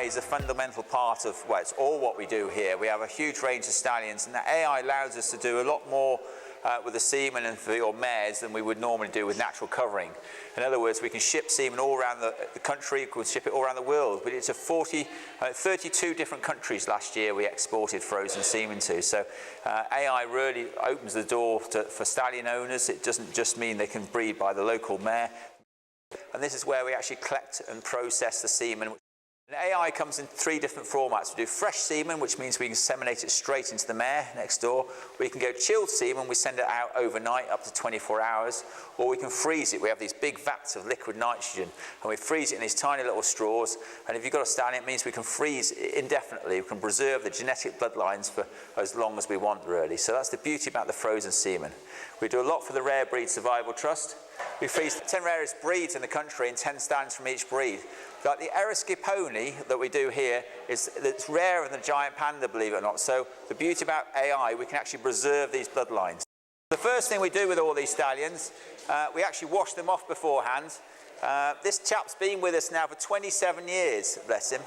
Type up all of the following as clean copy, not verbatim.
is a fundamental part of, well, it's all what we do here. We have a huge range of stallions, and the AI allows us to do a lot more with the semen and for your mares than we would normally do with natural covering. In other words, we can ship semen all around the country, we can ship it all around the world. We did it to 32 different countries last year we exported frozen semen to. So AI really opens the door for stallion owners. It doesn't just mean they can breed by the local mare. And this is where we actually collect and process the semen. And AI comes in 3 different formats. We do fresh semen, which means we can inseminate it straight into the mare next door. We can go chilled semen, we send it out overnight, up to 24 hours. Or we can freeze it. We have these big vats of liquid nitrogen, and we freeze it in these tiny little straws. And if you've got a stallion, it means we can freeze it indefinitely. We can preserve the genetic bloodlines for as long as we want, really. So that's the beauty about the frozen semen. We do a lot for the Rare Breed Survival Trust. We freeze 10 rarest breeds in the country and 10 stallions from each breed. Like the Eriskay pony that we do here it's rarer than the giant panda, believe it or not. So the beauty about AI, we can actually preserve these bloodlines. The first thing we do with all these stallions, we actually wash them off beforehand. This chap's been with us now for 27 years, bless him.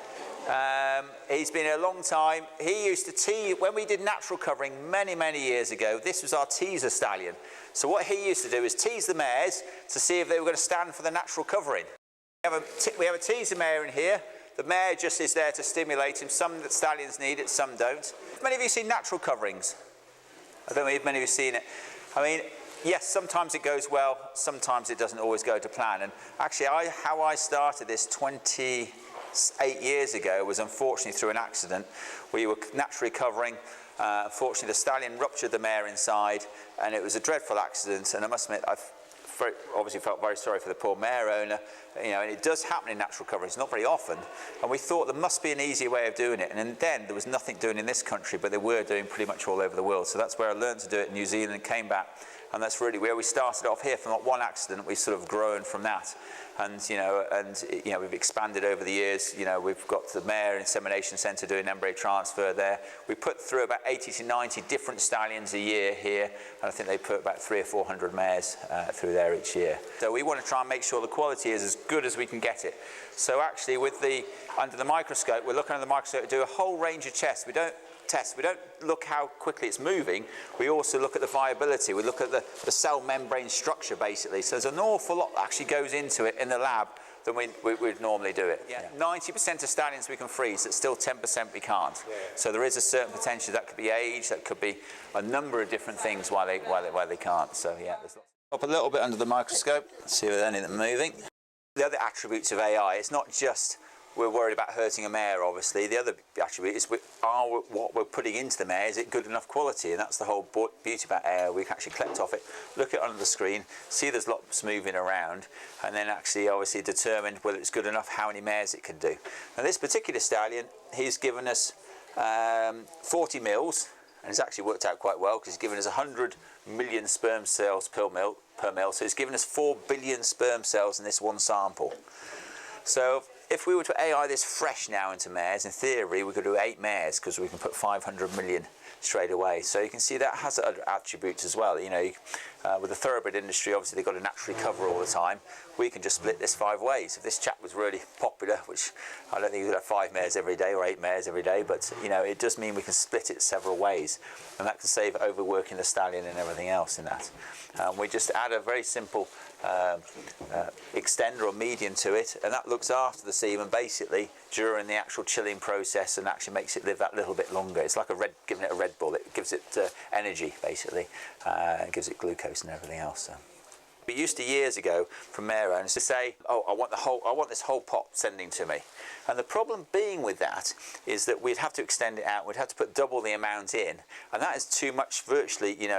He's been here a long time. He used to tease, when we did natural covering many, many years ago, this was our teaser stallion. So what he used to do is tease the mares to see if they were going to stand for the natural covering. We have a teaser mare in here. The mare just is there to stimulate him. Some stallions need it, some don't. Many of you seen natural coverings? I don't know if many of you have seen it. I mean, yes, sometimes it goes well, sometimes it doesn't always go to plan. And actually, how I started this 28 years ago was unfortunately through an accident. We were naturally covering. Unfortunately, the stallion ruptured the mare inside, and it was a dreadful accident. And I must admit, I've obviously felt very sorry for the poor mare owner, and it does happen in natural coverage. It's not very often, and we thought there must be an easier way of doing it, and then there was nothing doing in this country, but they were doing pretty much all over the world. So that's where I learned to do it in New Zealand and came back, and that's really where we started off here. From one accident, we've sort of grown from that, and we've expanded over the years. We've got the mare insemination centre doing embryo transfer there. We put through about 80 to 90 different stallions a year here, and I think they put about 300 or 400 mares through there each year. So we want to try and make sure the quality is as good as we can get it. So actually, under the microscope, we're looking under the microscope to do a whole range of tests. We don't look how quickly it's moving. We also look at the viability. We look at the cell membrane structure, basically. So there's an awful lot that actually goes into it in the lab than we'd normally do it. Yeah. 90% of stallions we can freeze, it's still 10% we can't. Yeah. So there is a certain potential. That could be age, that could be a number of different things why they can't. So yeah, there's lots. Up a little bit under the microscope, see if there's anything moving. The other attributes of AI, it's not just we're worried about hurting a mare, obviously. The other attribute is what we're putting into the mare, is it good enough quality? And that's the whole beauty about AI. We can actually collect off it, look at it under the screen, see there's lots moving around, and then actually obviously determine whether it's good enough, how many mares it can do. Now this particular stallion, he's given us 40 mils, and it's actually worked out quite well because he's given us 100 million sperm cells per mil. So he's given us 4 billion sperm cells in this one sample. So if we were to AI this fresh now into mares, in theory we could do 8 mares because we can put 500 million straight away. So you can see that has other attributes as well. With the thoroughbred industry, obviously they've got to naturally cover all the time. We can just split this 5 ways. If this chap was really popular, which I don't think he'd have 5 mares every day or 8 mares every day, but it does mean we can split it several ways, and that can save overworking the stallion and everything else in that. We just add a very simple extender or medium to it, and that looks after the semen basically during the actual chilling process and actually makes it live that little bit longer. It's like giving it a Red Bull. It gives it energy basically, it gives it glucose and everything else. So. We used to years ago from mare owners to say, "Oh, I want this whole pot sending to me," and the problem being with that is that we'd have to extend it out. We'd have to put double the amount in, and that is too much. Virtually, you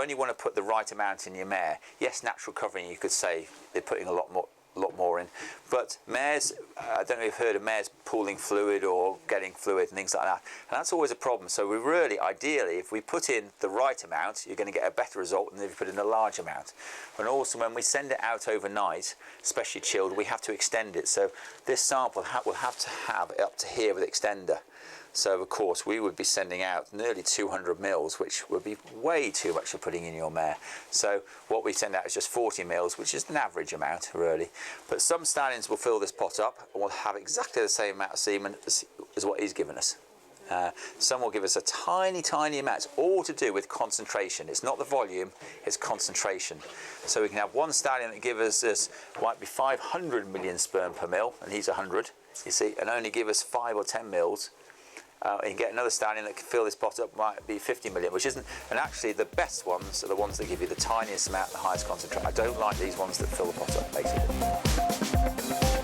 only want to put the right amount in your mare. Yes, natural covering, you could say they're putting a lot more in, but mares, I don't know if you've heard of mares pooling fluid or getting fluid and things like that, and that's always a problem. So we really, ideally, if we put in the right amount, you're going to get a better result than if you put in a large amount. And also when we send it out overnight, especially chilled, we have to extend it. So this sample will have to have it up to here with extender. So of course we would be sending out nearly 200 mils, which would be way too much for putting in your mare. So what we send out is just 40 mils, which is an average amount really. But some stallions will fill this pot up and will have exactly the same amount of semen as what he's given us. Some will give us a tiny, tiny amount. It's all to do with concentration. It's not the volume, it's concentration. So we can have one stallion that gives us, might be 500 million sperm per mil, and he's 100, you see, and only give us 5 or 10 mils. And you get another stallion that can fill this pot up, might be 50 million, which isn't, and actually the best ones are the ones that give you the tiniest amount, the highest concentration. I don't like these ones that fill the pot up, basically.